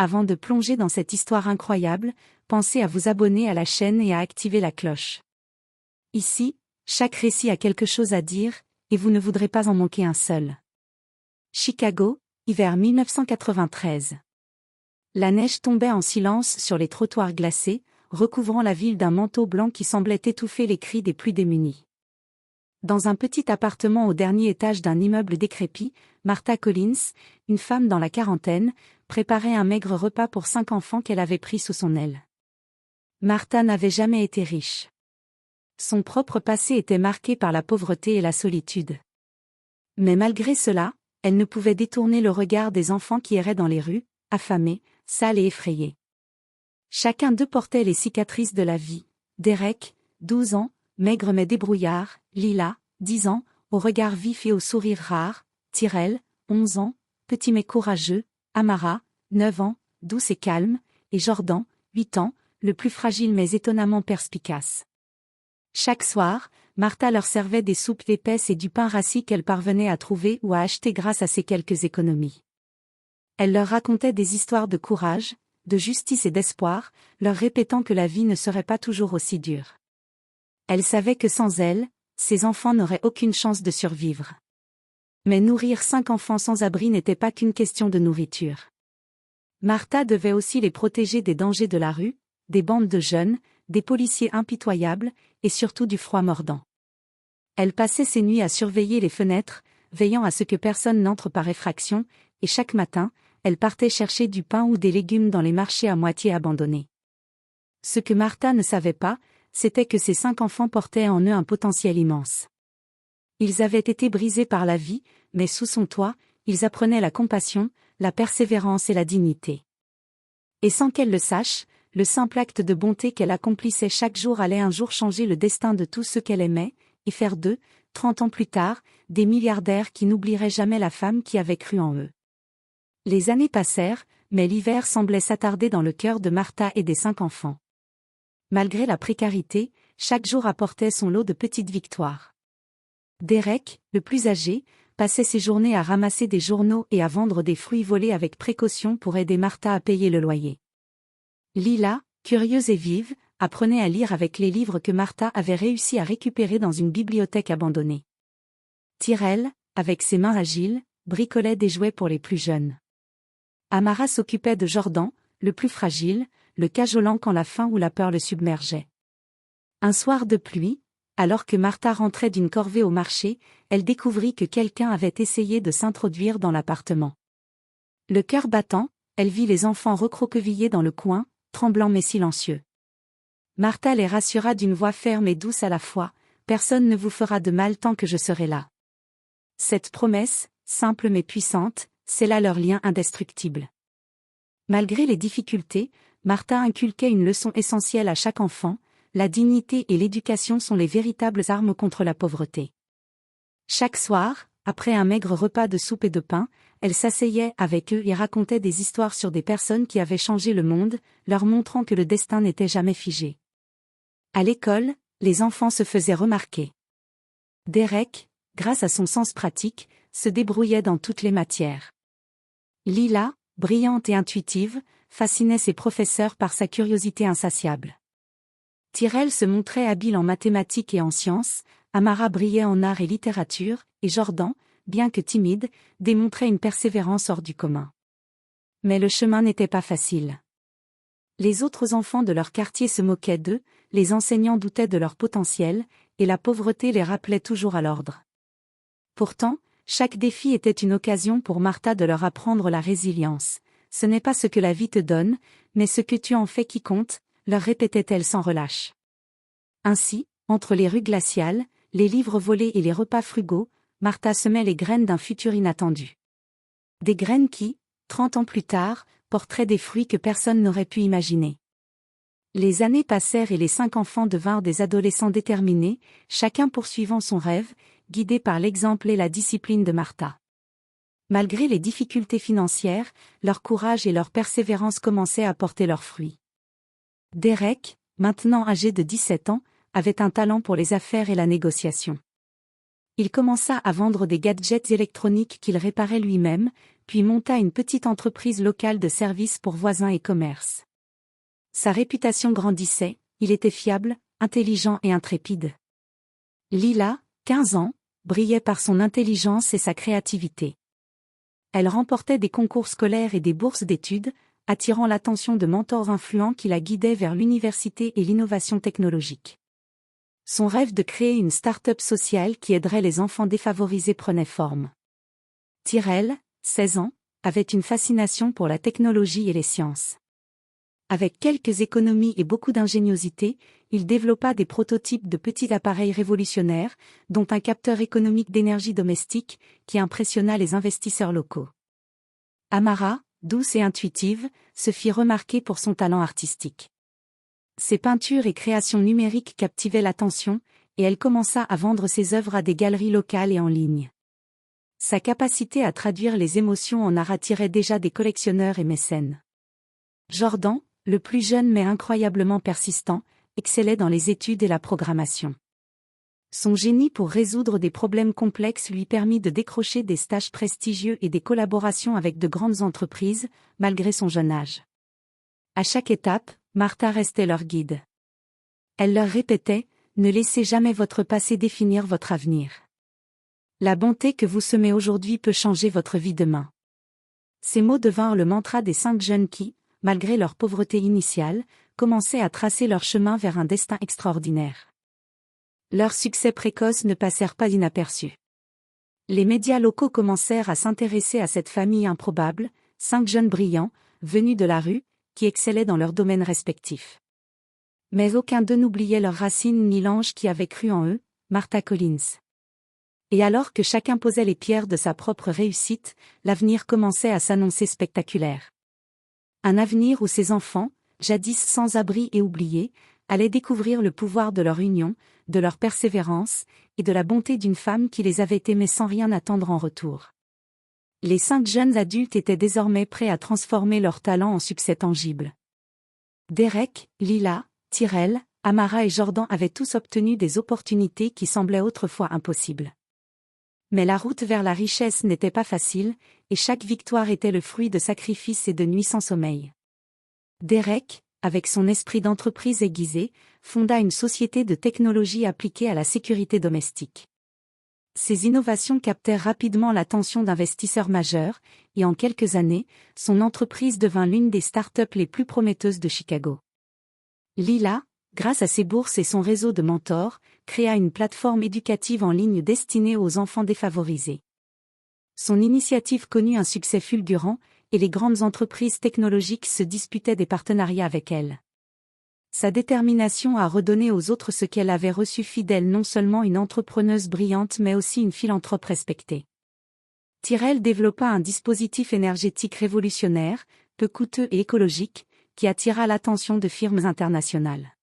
Avant de plonger dans cette histoire incroyable, pensez à vous abonner à la chaîne et à activer la cloche. Ici, chaque récit a quelque chose à dire, et vous ne voudrez pas en manquer un seul. Chicago, hiver 1993. La neige tombait en silence sur les trottoirs glacés, recouvrant la ville d'un manteau blanc qui semblait étouffer les cris des plus démunis. Dans un petit appartement au dernier étage d'un immeuble décrépit, Martha Collins, une femme dans la quarantaine, préparait un maigre repas pour 5 enfants qu'elle avait pris sous son aile. Martha n'avait jamais été riche. Son propre passé était marqué par la pauvreté et la solitude. Mais malgré cela, elle ne pouvait détourner le regard des enfants qui erraient dans les rues, affamés, sales et effrayés. Chacun d'eux portait les cicatrices de la vie. Derek, 12 ans, maigre mais débrouillard, Lila, 10 ans, au regard vif et au sourire rare, Tyrell, 11 ans, petit mais courageux, Amara, 9 ans, douce et calme, et Jordan, 8 ans, le plus fragile mais étonnamment perspicace. Chaque soir, Martha leur servait des soupes épaisses et du pain rassis qu'elle parvenait à trouver ou à acheter grâce à ses quelques économies. Elle leur racontait des histoires de courage, de justice et d'espoir, leur répétant que la vie ne serait pas toujours aussi dure. Elle savait que sans elle, ses enfants n'auraient aucune chance de survivre. Mais nourrir 5 enfants sans abri n'était pas qu'une question de nourriture. Martha devait aussi les protéger des dangers de la rue, des bandes de jeunes, des policiers impitoyables, et surtout du froid mordant. Elle passait ses nuits à surveiller les fenêtres, veillant à ce que personne n'entre par effraction, et chaque matin, elle partait chercher du pain ou des légumes dans les marchés à moitié abandonnés. Ce que Martha ne savait pas, c'était que ces 5 enfants portaient en eux un potentiel immense. Ils avaient été brisés par la vie, mais sous son toit, ils apprenaient la compassion, la persévérance et la dignité. Et sans qu'elle le sache, le simple acte de bonté qu'elle accomplissait chaque jour allait un jour changer le destin de tous ceux qu'elle aimait, et faire d'eux, 30 ans plus tard, des milliardaires qui n'oublieraient jamais la femme qui avait cru en eux. Les années passèrent, mais l'hiver semblait s'attarder dans le cœur de Martha et des 5 enfants. Malgré la précarité, chaque jour apportait son lot de petites victoires. Derek, le plus âgé, passait ses journées à ramasser des journaux et à vendre des fruits volés avec précaution pour aider Martha à payer le loyer. Lila, curieuse et vive, apprenait à lire avec les livres que Martha avait réussi à récupérer dans une bibliothèque abandonnée. Tyrell, avec ses mains agiles, bricolait des jouets pour les plus jeunes. Amara s'occupait de Jordan, le plus fragile, le cajolant quand la faim ou la peur le submergeait. Un soir de pluie, alors que Martha rentrait d'une corvée au marché, elle découvrit que quelqu'un avait essayé de s'introduire dans l'appartement. Le cœur battant, elle vit les enfants recroquevillés dans le coin, tremblants mais silencieux. Martha les rassura d'une voix ferme et douce à la fois, « Personne ne vous fera de mal tant que je serai là. » Cette promesse, simple mais puissante, scella leur lien indestructible. Malgré les difficultés, Martha inculquait une leçon essentielle à chaque enfant, la dignité et l'éducation sont les véritables armes contre la pauvreté. Chaque soir, après un maigre repas de soupe et de pain, elle s'asseyait avec eux et racontait des histoires sur des personnes qui avaient changé le monde, leur montrant que le destin n'était jamais figé. À l'école, les enfants se faisaient remarquer. Derek, grâce à son sens pratique, se débrouillait dans toutes les matières. Lila, brillante et intuitive, fascinait ses professeurs par sa curiosité insatiable. Tyrell se montrait habile en mathématiques et en sciences, Amara brillait en art et littérature, et Jordan, bien que timide, démontrait une persévérance hors du commun. Mais le chemin n'était pas facile. Les autres enfants de leur quartier se moquaient d'eux, les enseignants doutaient de leur potentiel, et la pauvreté les rappelait toujours à l'ordre. Pourtant, chaque défi était une occasion pour Martha de leur apprendre la résilience. Ce n'est pas ce que la vie te donne, mais ce que tu en fais qui compte, leur répétait-elle sans relâche. Ainsi, entre les rues glaciales, les livres volés et les repas frugaux, Martha semait les graines d'un futur inattendu. Des graines qui, 30 ans plus tard, porteraient des fruits que personne n'aurait pu imaginer. Les années passèrent et les 5 enfants devinrent des adolescents déterminés, chacun poursuivant son rêve, guidés par l'exemple et la discipline de Martha. Malgré les difficultés financières, leur courage et leur persévérance commençaient à porter leurs fruits. Derek, maintenant âgé de 17 ans, avait un talent pour les affaires et la négociation. Il commença à vendre des gadgets électroniques qu'il réparait lui-même, puis monta une petite entreprise locale de services pour voisins et commerces. Sa réputation grandissait, il était fiable, intelligent et intrépide. Lila, 15 ans, brillait par son intelligence et sa créativité. Elle remportait des concours scolaires et des bourses d'études, attirant l'attention de mentors influents qui la guidaient vers l'université et l'innovation technologique. Son rêve de créer une start-up sociale qui aiderait les enfants défavorisés prenait forme. Tyrell, 16 ans, avait une fascination pour la technologie et les sciences. Avec quelques économies et beaucoup d'ingéniosité, il développa des prototypes de petits appareils révolutionnaires, dont un capteur économique d'énergie domestique, qui impressionna les investisseurs locaux. Amara, douce et intuitive, se fit remarquer pour son talent artistique. Ses peintures et créations numériques captivaient l'attention, et elle commença à vendre ses œuvres à des galeries locales et en ligne. Sa capacité à traduire les émotions en art attirait déjà des collectionneurs et mécènes. Jordan, le plus jeune mais incroyablement persistant, excellait dans les études et la programmation. Son génie pour résoudre des problèmes complexes lui permit de décrocher des stages prestigieux et des collaborations avec de grandes entreprises, malgré son jeune âge. À chaque étape, Martha restait leur guide. Elle leur répétait « Ne laissez jamais votre passé définir votre avenir. La bonté que vous semez aujourd'hui peut changer votre vie demain. » Ces mots devinrent le mantra des 5 jeunes qui, malgré leur pauvreté initiale, commençaient à tracer leur chemin vers un destin extraordinaire. Leurs succès précoces ne passèrent pas inaperçus. Les médias locaux commencèrent à s'intéresser à cette famille improbable, 5 jeunes brillants, venus de la rue, qui excellaient dans leurs domaines respectifs. Mais aucun d'eux n'oubliait leurs racines ni l'ange qui avait cru en eux, Martha Collins. Et alors que chacun posait les pierres de sa propre réussite, l'avenir commençait à s'annoncer spectaculaire. Un avenir où ces enfants, jadis sans abri et oubliés, allaient découvrir le pouvoir de leur union, de leur persévérance, et de la bonté d'une femme qui les avait aimés sans rien attendre en retour. Les 5 jeunes adultes étaient désormais prêts à transformer leur talent en succès tangible. Derek, Lila, Tyrell, Amara et Jordan avaient tous obtenu des opportunités qui semblaient autrefois impossibles. Mais la route vers la richesse n'était pas facile, et chaque victoire était le fruit de sacrifices et de nuits sans sommeil. Derek, avec son esprit d'entreprise aiguisé, fonda une société de technologie appliquée à la sécurité domestique. Ces innovations captèrent rapidement l'attention d'investisseurs majeurs, et en quelques années, son entreprise devint l'une des start-up les plus prometteuses de Chicago. Lila, grâce à ses bourses et son réseau de mentors, créa une plateforme éducative en ligne destinée aux enfants défavorisés. Son initiative connut un succès fulgurant, et les grandes entreprises technologiques se disputaient des partenariats avec elle. Sa détermination à redonner aux autres ce qu'elle avait reçu fit d'elle non seulement une entrepreneuse brillante mais aussi une philanthrope respectée. Tyrell développa un dispositif énergétique révolutionnaire, peu coûteux et écologique, qui attira l'attention de firmes internationales.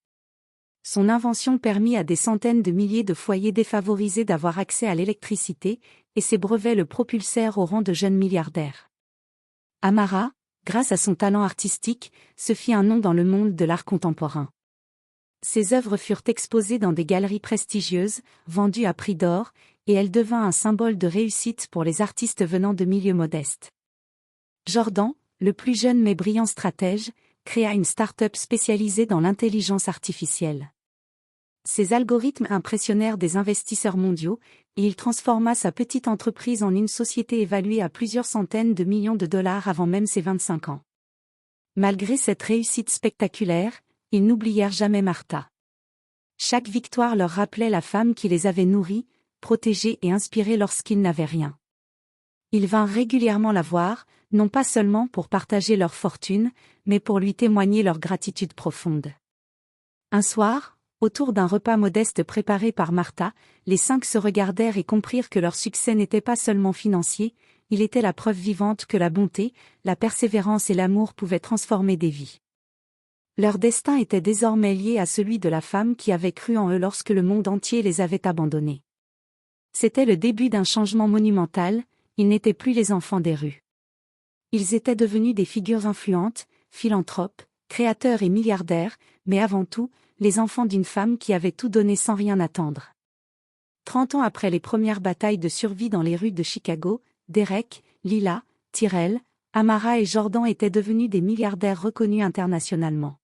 Son invention permit à des centaines de milliers de foyers défavorisés d'avoir accès à l'électricité, et ses brevets le propulsèrent au rang de jeunes milliardaires. Amara, grâce à son talent artistique, se fit un nom dans le monde de l'art contemporain. Ses œuvres furent exposées dans des galeries prestigieuses, vendues à prix d'or, et elle devint un symbole de réussite pour les artistes venant de milieux modestes. Jordan, le plus jeune mais brillant stratège, créa une start-up spécialisée dans l'intelligence artificielle. Ses algorithmes impressionnèrent des investisseurs mondiaux, et il transforma sa petite entreprise en une société évaluée à plusieurs centaines de millions de dollars avant même ses 25 ans. Malgré cette réussite spectaculaire, ils n'oublièrent jamais Martha. Chaque victoire leur rappelait la femme qui les avait nourris, protégés et inspirés lorsqu'ils n'avaient rien. Ils vinrent régulièrement la voir, non pas seulement pour partager leur fortune, mais pour lui témoigner leur gratitude profonde. Un soir, autour d'un repas modeste préparé par Martha, les 5 se regardèrent et comprirent que leur succès n'était pas seulement financier, il était la preuve vivante que la bonté, la persévérance et l'amour pouvaient transformer des vies. Leur destin était désormais lié à celui de la femme qui avait cru en eux lorsque le monde entier les avait abandonnés. C'était le début d'un changement monumental, ils n'étaient plus les enfants des rues. Ils étaient devenus des figures influentes, philanthropes, créateurs et milliardaires, mais avant tout, les enfants d'une femme qui avait tout donné sans rien attendre. 30 ans après les premières batailles de survie dans les rues de Chicago, Derek, Lila, Tyrell, Amara et Jordan étaient devenus des milliardaires reconnus internationalement.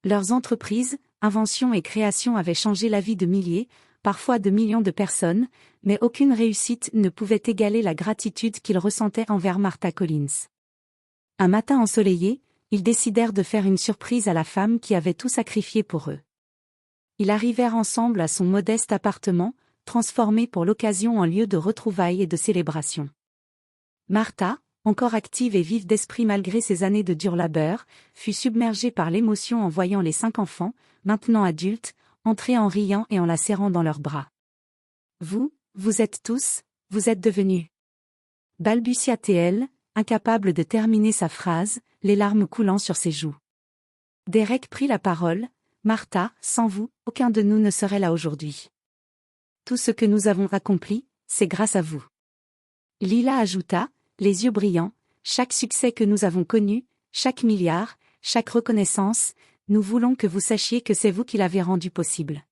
Leurs entreprises, inventions et créations avaient changé la vie de milliers, parfois de millions de personnes, mais aucune réussite ne pouvait égaler la gratitude qu'ils ressentaient envers Martha Collins. Un matin ensoleillé, ils décidèrent de faire une surprise à la femme qui avait tout sacrifié pour eux. Ils arrivèrent ensemble à son modeste appartement, transformé pour l'occasion en lieu de retrouvailles et de célébration. Martha, encore active et vive d'esprit malgré ses années de dur labeur, fut submergée par l'émotion en voyant les 5 enfants, maintenant adultes, entrer en riant et en la serrant dans leurs bras. « Vous êtes tous, vous êtes devenus. » balbutia-t-elle, incapable de terminer sa phrase, les larmes coulant sur ses joues. Derek prit la parole. « Martha, sans vous, aucun de nous ne serait là aujourd'hui. Tout ce que nous avons accompli, c'est grâce à vous. » Lila ajouta, les yeux brillants, « Chaque succès que nous avons connu, chaque milliard, chaque reconnaissance, nous voulons que vous sachiez que c'est vous qui l'avez rendu possible. »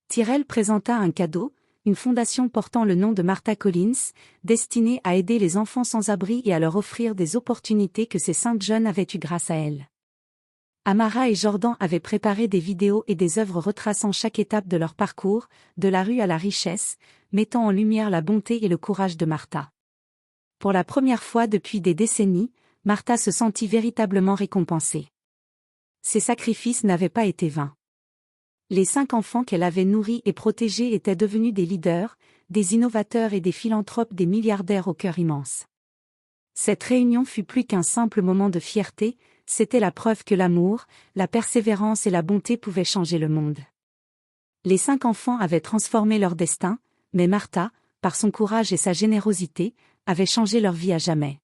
Tyrell présenta un cadeau, une fondation portant le nom de Martha Collins, destinée à aider les enfants sans abri et à leur offrir des opportunités que ces 5 jeunes avaient eues grâce à elle. Amara et Jordan avaient préparé des vidéos et des œuvres retraçant chaque étape de leur parcours, de la rue à la richesse, mettant en lumière la bonté et le courage de Martha. Pour la première fois depuis des décennies, Martha se sentit véritablement récompensée. Ses sacrifices n'avaient pas été vains. Les 5 enfants qu'elle avait nourris et protégés étaient devenus des leaders, des innovateurs et des philanthropes, des milliardaires au cœur immense. Cette réunion fut plus qu'un simple moment de fierté, c'était la preuve que l'amour, la persévérance et la bonté pouvaient changer le monde. Les 5 enfants avaient transformé leur destin, mais Martha, par son courage et sa générosité, avait changé leur vie à jamais.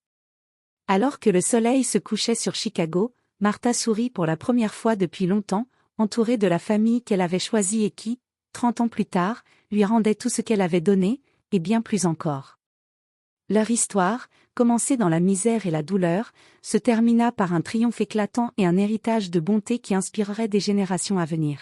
Alors que le soleil se couchait sur Chicago, Martha sourit pour la première fois depuis longtemps, entourée de la famille qu'elle avait choisie et qui, 30 ans plus tard, lui rendait tout ce qu'elle avait donné, et bien plus encore. Leur histoire, commencée dans la misère et la douleur, se termina par un triomphe éclatant et un héritage de bonté qui inspirerait des générations à venir.